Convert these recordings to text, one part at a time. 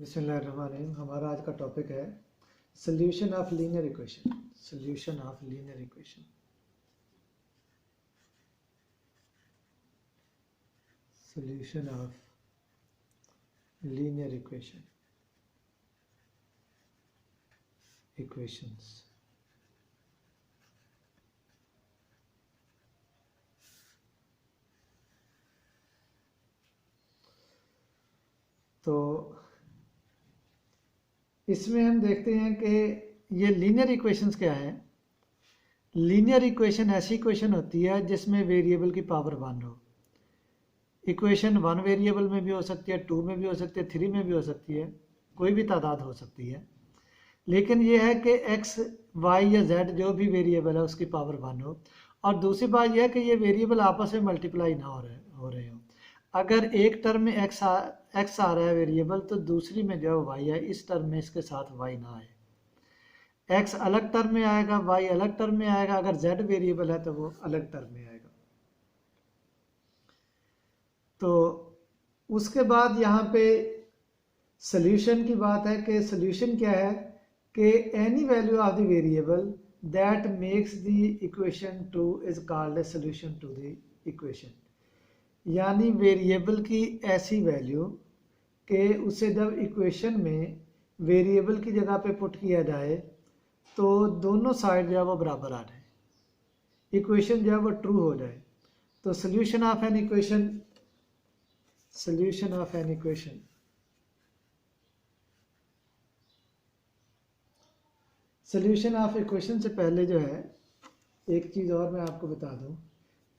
बिस्मिल्लाहिर्रहमानिर्रहीम। हमारा आज का टॉपिक है solution of linear equation. Solution of linear equation. Solution of linear equation equations. तो इसमें हम देखते हैं कि ये लीनियर इक्वेशंस क्या है। लीनियर इक्वेशन ऐसी इक्वेशन होती है जिसमें वेरिएबल की पावर 1 हो। इक्वेशन 1 वेरिएबल में भी हो सकती है, 2 में भी हो सकती है, 3 में भी हो सकती है, कोई भी तादाद हो सकती है। लेकिन यह है कि x, y या z जो भी वेरिएबल है उसकी पावर 1 हो। और दूसरी बात यह है कि ये वेरिएबल आपस में मल्टीप्लाई ना हो रहे हो। अगर एक टर्म में x आ रहा है वेरिएबल, तो दूसरी में जो y है इस टर्म में इसके साथ y ना आए। x अलग टर्म में आएगा, y अलग टर्म में आएगा। अगर z वेरिएबल है तो वो अलग टर्म में आएगा। तो उसके बाद यहाँ पे सोल्यूशन की बात है कि सोल्यूशन क्या है कि any value of the variable that makes the equation 2 is called a solution to the equation. यानी वेरिएबल की ऐसी वैल्यू कि उसे जब इक्वेशन में वेरिएबल की जगह पे पुट किया जाए तो दोनों साइड जो है वो बराबर आ जाए, इक्वेशन जो है वो ट्रू हो जाए। तो solution of an equation, solution of an equation solution of equation से पहले जो है एक चीज़ और मैं आपको बता दूं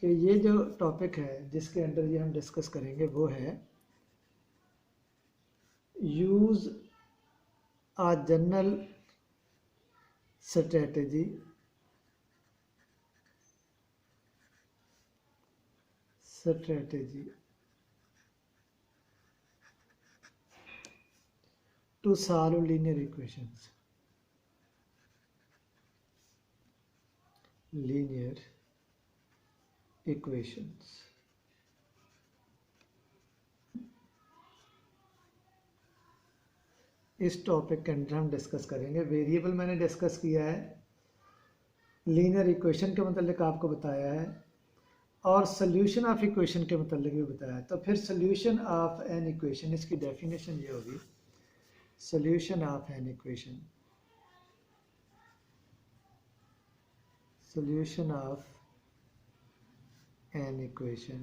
कि ये जो टॉपिक है जिसके अंदर ये हम डिस्कस करेंगे वो है use a general strategy to solve linear equations. Linear equations. इस टॉपिक के अंदर हम डिस्कस करेंगे। वेरिएबल मैंने डिस्कस किया है, लीनियर इक्वेशन के मतलब आपको बताया है, और सोल्यूशन ऑफ इक्वेशन के मतलब भी बताया है। तो फिर सोल्यूशन ऑफ एन इक्वेशन, इसकी डेफिनेशन ये होगी, solution of an equation, solution of an equation,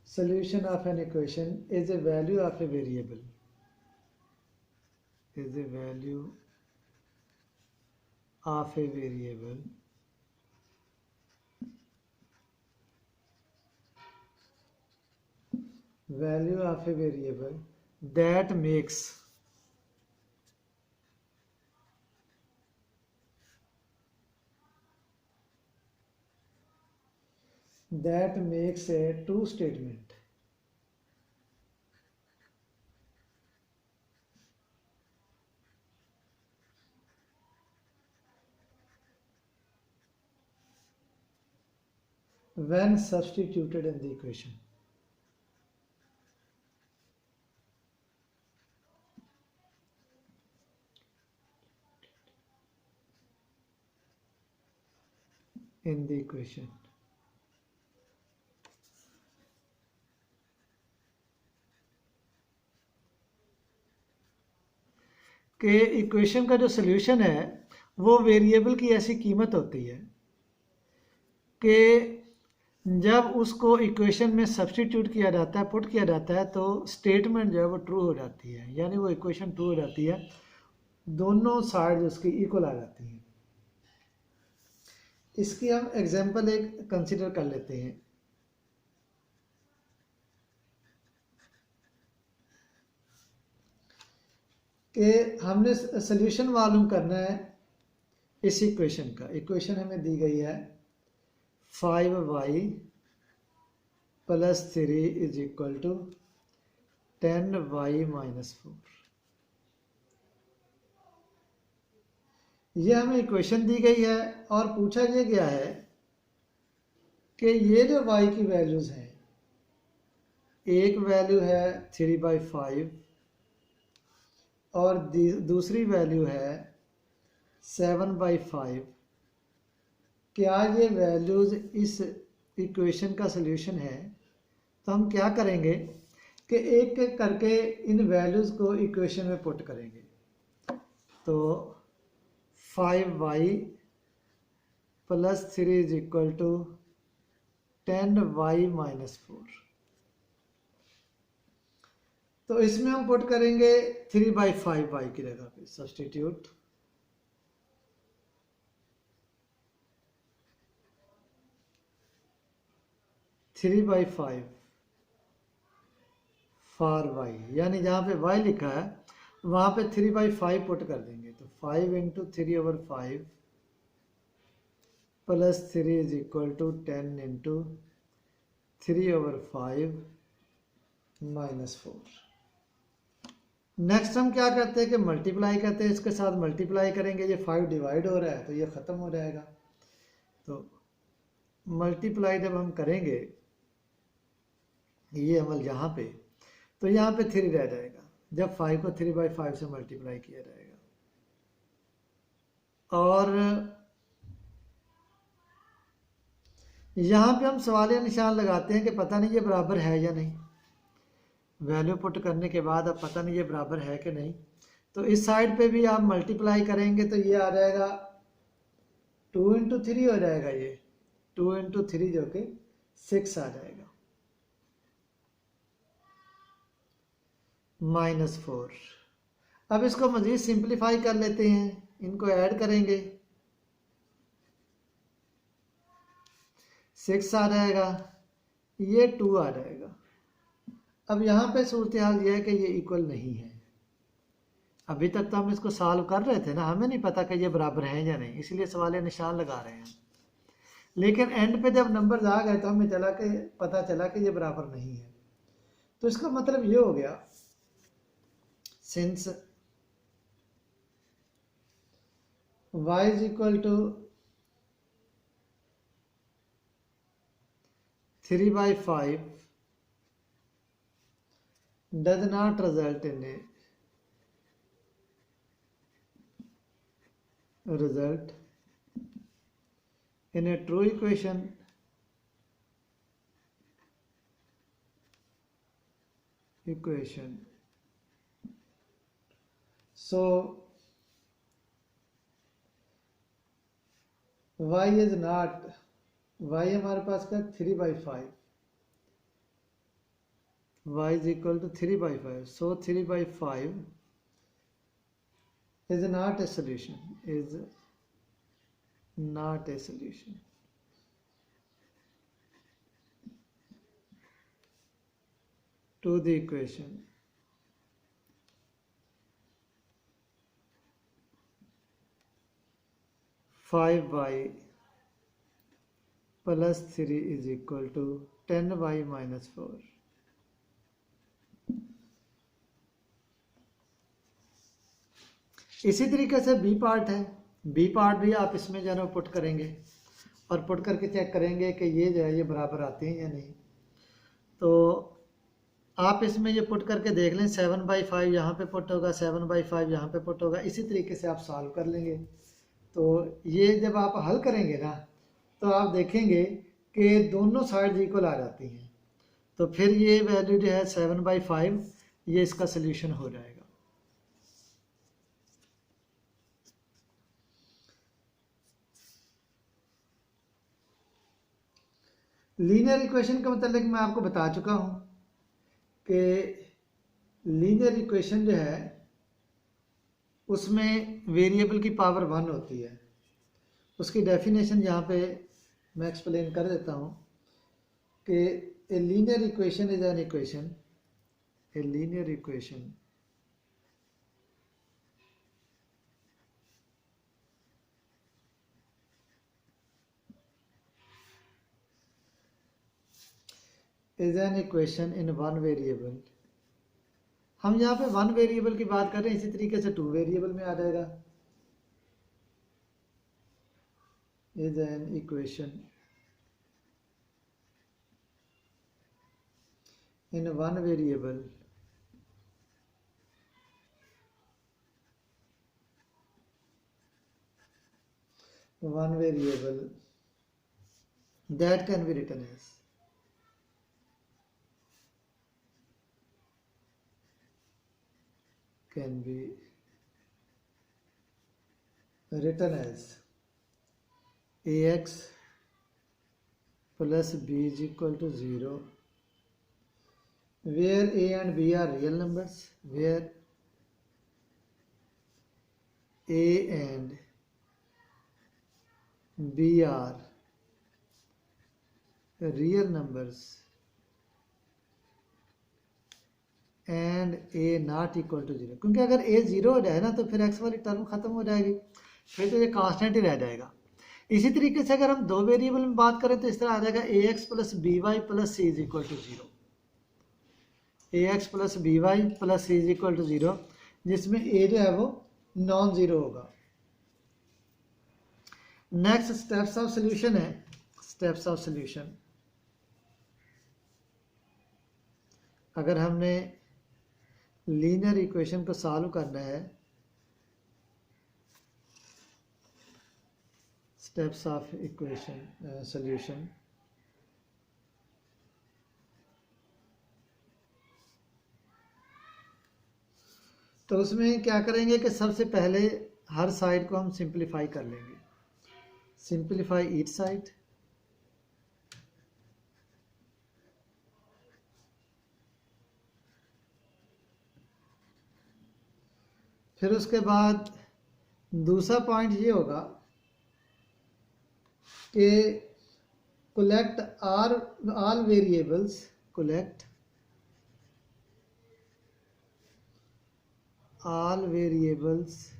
solution of an equation is a value of a variable, is a value of a variable value of a variable that makes a true statement. When substituted in the equation. In the equation. कि equation का जो solution है वो variable की ऐसी कीमत होती है कि जब उसको इक्वेशन में सब्स्टिट्यूट किया जाता है, पुट किया जाता है, तो स्टेटमेंट जो है वो ट्रू हो जाती है। यानी वो इक्वेशन ट्रू हो जाती है, दोनों साइड उसकी इक्वल आ जाती हैं। इसकी हम एग्जांपल एक कंसिडर कर लेते हैं। कि हमने सोल्यूशन मालूम करना है इस इक्वेशन का। इक्वेशन हमें दी गई है 5y + 3 is equal to 10y - 4। ये हमें इक्वेशन दी गई है और पूछा ये गया है कि ये जो y की वैल्यूज हैं एक वैल्यू है 3/5 और दूसरी वैल्यू है 7/5। क्या ये वैल्यूज इस इक्वेशन का सलूशन है? तो हम क्या करेंगे कि एक एक करके इन वैल्यूज को इक्वेशन में पुट करेंगे। तो 5y + 3 = 10y - 4। तो इसमें हम पुट करेंगे 3/5y की जगह पे substitute. Three by five for y, यानी जहाँ पे y लिखा है वहाँ पे 3/5 पुट कर देंगे। तो 5 × 3/5 + 3 = 10 × 3/5 - 4। नेक्स्ट हम क्या करते हैं कि मल्टीप्लाई करते हैं, इसके साथ मल्टीप्लाई करेंगे। ये 5 डिवाइड हो रहा है तो ये ख़त्म हो जाएगा। तो मल्टीप्लाई जब हम करेंगे ये अमल यहाँ पे, तो यहाँ पे 3 रह जाएगा जब 5 को 3/5 से मल्टीप्लाई किया जाएगा। और यहाँ पे हम सवालिया निशान लगाते हैं कि पता नहीं ये बराबर है या नहीं। वैल्यू पुट करने के बाद अब पता नहीं ये बराबर है कि नहीं। तो इस साइड पे भी आप मल्टीप्लाई करेंगे तो ये आ जाएगा 2 × 3 हो जाएगा। ये 2 × 3 जो कि 6 आ जाएगा -4। अब इसको मज़ीद सिंप्लीफाई कर लेते हैं, इनको ऐड करेंगे 6 आ जाएगा, ये 2 आ जाएगा। अब यहाँ पे सूरत हाल ये है कि ये इक्वल नहीं है। अभी तक तो हम इसको सॉल्व कर रहे थे ना, हमें नहीं पता कि ये बराबर हैं या नहीं, इसलिए सवाल निशान लगा रहे हैं। लेकिन एंड पे जब नंबर आ गए तो हमें पता चला कि ये बराबर नहीं है। तो इसका मतलब ये हो गया, since y = 3/5 does not result in a true equation, so y is not, y हमारे पास का 3/5, y = 3/5, so 3/5 is not a solution, to the equation 5y + 3 = 10y - 4। इसी तरीके से बी पार्ट है, बी पार्ट भी आप इसमें जो है पुट करेंगे और पुट करके चेक करेंगे कि ये जो है ये बराबर आते हैं या नहीं। तो आप इसमें ये पुट करके देख लें, 7/5 यहाँ पे पुट होगा, 7/5 यहाँ पे पुट होगा। इसी तरीके से आप सॉल्व कर लेंगे। तो ये जब आप हल करेंगे ना तो आप देखेंगे कि दोनों साइड इक्वल आ जाती हैं। तो फिर ये वैल्यू जो है 7/5 ये इसका सल्यूशन हो जाएगा। लीनियर इक्वेशन का मतलब मैं आपको बता चुका हूँ कि लीनियर इक्वेशन जो है उसमें वेरिएबल की पावर 1 होती है। उसकी डेफिनेशन यहाँ पे मैं एक्सप्लेन कर देता हूँ कि a linear equation is an equation, a linear equation is an equation in one variable. हम यहाँ पे 1 वेरिएबल की बात कर रहे हैं, इसी तरीके से 2 वेरिएबल में आ जाएगा। Is an equation in one variable that can be written as ax plus b is equal to 0, where a and b are real numbers, where a and b are real numbers and A not equal to 0, क्योंकि अगर ए 0 हो जाए ना तो फिर x वाली term खत्म हो जाएगी, फिर तो ये कांस्टेंट ही रह जाएगा। इसी तरीके से अगर हम दो वेरिएबल में बात करें तो इस तरह आ जाएगा A X plus B Y plus C is equal to 0, A X plus B Y plus C is equal to 0, जिसमें ए जो है वो नॉन ज़ीरो होगा। नेक्स्ट स्टेप्स ऑफ सोल्यूशन है, स्टेप्स ऑफ सोल्यूशन। अगर हमने लीनियर इक्वेशन को solve करना है, स्टेप्स ऑफ इक्वेशन सॉल्यूशन, तो उसमें क्या करेंगे कि सबसे पहले हर साइड को हम सिंप्लीफाई कर लेंगे, सिंप्लीफाई ईच साइड, फिर उसके बाद दूसरा पॉइंट ये होगा कि collect all variables, collect all variables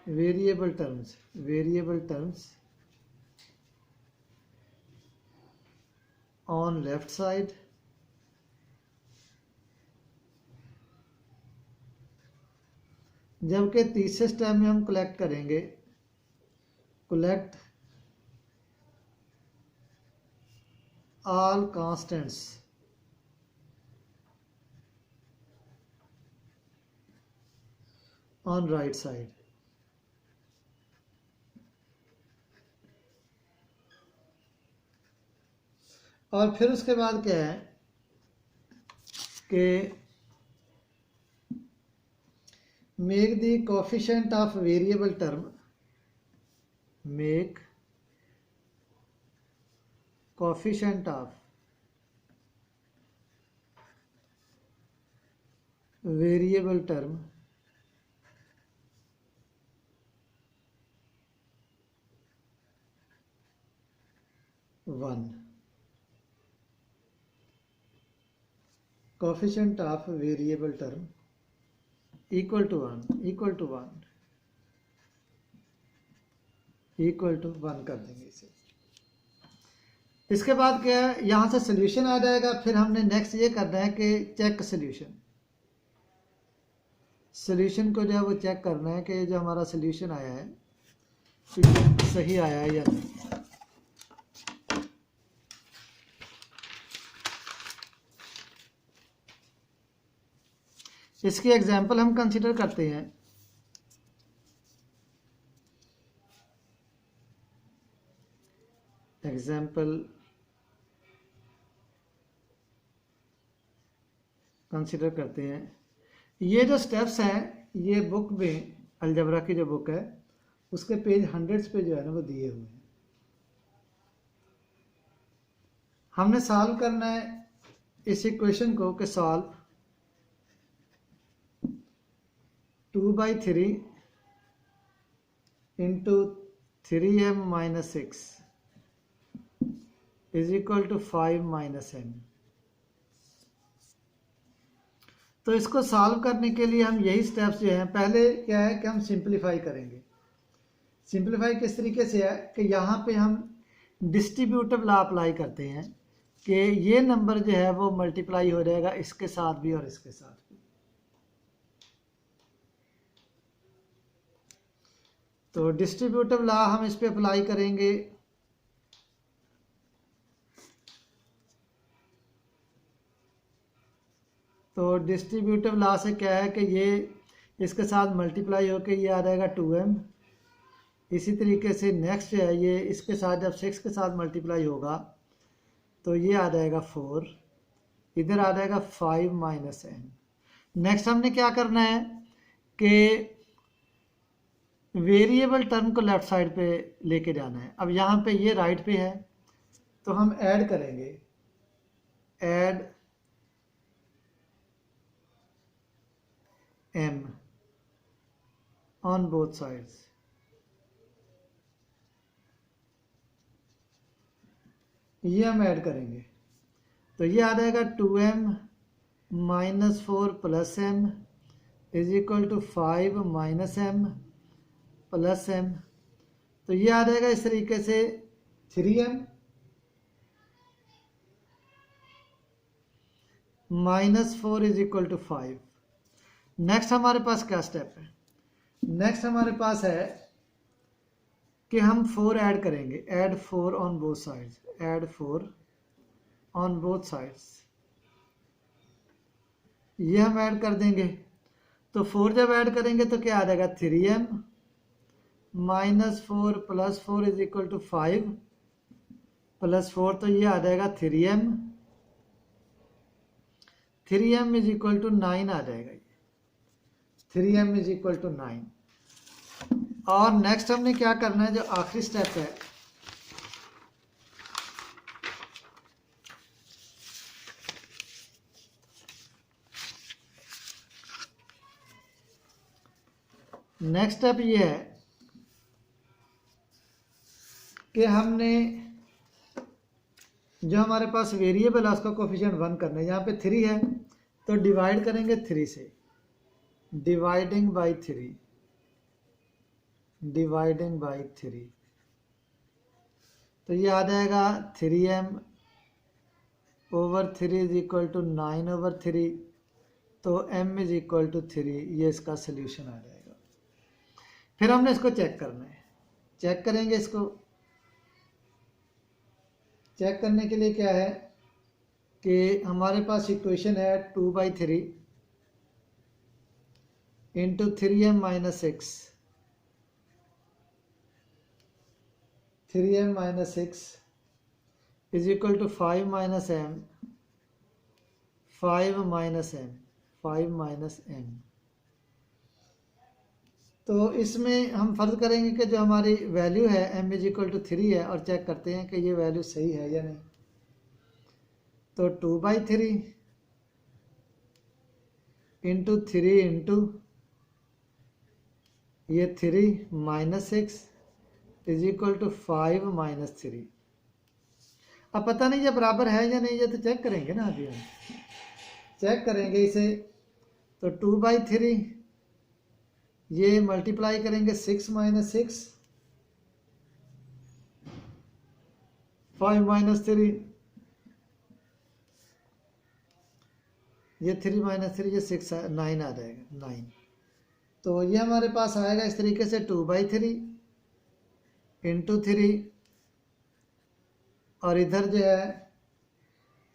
variable terms on left side जबकि तीसरे स्टेप में हम कलेक्ट करेंगे collect all constants on right side. और फिर उसके बाद क्या है कि make the coefficient of variable term, make coefficient of variable term one, coefficient of variable term equal to one कर देंगे इसे। इसके बाद क्या है, यहाँ से सोल्यूशन आ जाएगा। फिर हमने नेक्स्ट ये करना है कि चेक सोल्यूशन को जो है वो चेक करना है कि जो हमारा सोल्यूशन आया है सही आया है या नहीं। इसकी एग्जाम्पल हम कंसिडर करते हैं। एग्जाम्पल कंसिडर करते हैं। ये जो स्टेप्स हैं ये बुक में, अलजबरा की जो बुक है उसके पेज 100 पे जो है ना वो दिए हुए हैं। हमने सॉल्व करना है इस इक्वेशन को कि solve 2/3 into 3m minus 6 is equal to 5 minus m। तो इसको सॉल्व करने के लिए हम यही स्टेप्स जो हैं, पहले क्या है कि हम सिंप्लीफाई करेंगे। सिंप्लीफाई किस तरीके से है कि यहाँ पे हम डिस्ट्रीब्यूटिव लॉ अप्लाई करते हैं कि ये नंबर जो है वो मल्टीप्लाई हो जाएगा इसके साथ भी और इसके साथ भी। तो डिस्ट्रीब्यूटिव लॉ हम इस पे अप्लाई करेंगे। तो डिस्ट्रीब्यूटिव लॉ से क्या है कि ये इसके साथ मल्टीप्लाई होकर ये आ जाएगा 2m। इसी तरीके से नेक्स्ट है ये इसके साथ जब 6 के साथ मल्टीप्लाई होगा तो ये आ जाएगा 4, इधर आ जाएगा 5 माइनस m। नेक्स्ट हमने क्या करना है कि वेरिएबल टर्म को लेफ्ट साइड पे लेके जाना है। अब यहाँ पे ये राइट पे है तो हम ऐड करेंगे, add m on both sides. ये हम ऐड करेंगे तो ये आ जाएगा 2m minus 4 plus m is equal to 5 minus m plus m। तो ये आ जाएगा इस तरीके से 3m minus 4 is equal to 5। Next हमारे पास क्या स्टेप है? नेक्स्ट हमारे पास है कि हम 4 ऐड करेंगे, add 4 on both sides, add 4 on both sides. ये हम ऐड कर देंगे तो 4 जब ऐड करेंगे तो क्या आ जाएगा 3m minus 4 plus 4 is equal to 5 plus 4, तो ये आ जाएगा 3m इज इक्वल टू 9 आ जाएगा। 3m is equal to 9। और नेक्स्ट हमने क्या करना है, जो आखिरी स्टेप है, नेक्स्ट स्टेप ये है कि हमने जो हमारे पास वेरिएबल है उसका कोफिशिएंट 1 करना है। यहाँ पे 3 है तो डिवाइड करेंगे 3 से, डिवाइडिंग बाई 3, डिवाइडिंग बाई 3। तो ये आ जाएगा 3m over 3 is equal to 9 over 3, तो m इज इक्वल टू 3। ये इसका सोल्यूशन आ जाएगा। फिर हमने इसको चेक करना है, चेक करेंगे इसको। चेक करने के लिए क्या है कि हमारे पास इक्वेशन है 2/3 into 3m minus 6, 3m minus 6 is equal to 5 minus m, 5 minus m, 5 minus m। तो इसमें हम फर्ज करेंगे कि जो हमारी वैल्यू है m इज इक्वल टू 3 है और चेक करते हैं कि ये वैल्यू सही है या नहीं। तो 2/3 इंटू 3 इंटू ये 3 minus 6 is equal to 5 minus 3। अब पता नहीं ये बराबर है या नहीं, ये तो चेक करेंगे ना, अभी हम चेक करेंगे इसे। तो 2/3 ये मल्टीप्लाई करेंगे 6 माइनस 6, 5 माइनस 3, ये 3 माइनस 3 ये 6 9 आ जाएगा 9। तो ये हमारे पास आएगा इस तरीके से 2/3 इंटू 3, और इधर जो है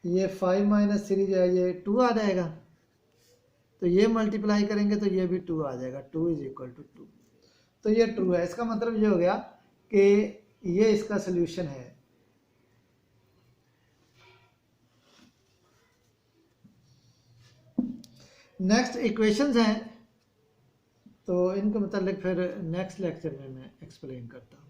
ये 5 माइनस 3 जो है ये 2 आ जाएगा। तो ये मल्टीप्लाई करेंगे तो ये भी 2 आ जाएगा, 2 इज इक्वल टू 2। तो ये ट्रू है। इसका मतलब ये हो गया कि ये इसका सोल्यूशन है। नेक्स्ट इक्वेशंस हैं तो इनके मतलब फिर नेक्स्ट लेक्चर में मैं एक्सप्लेन करता हूँ।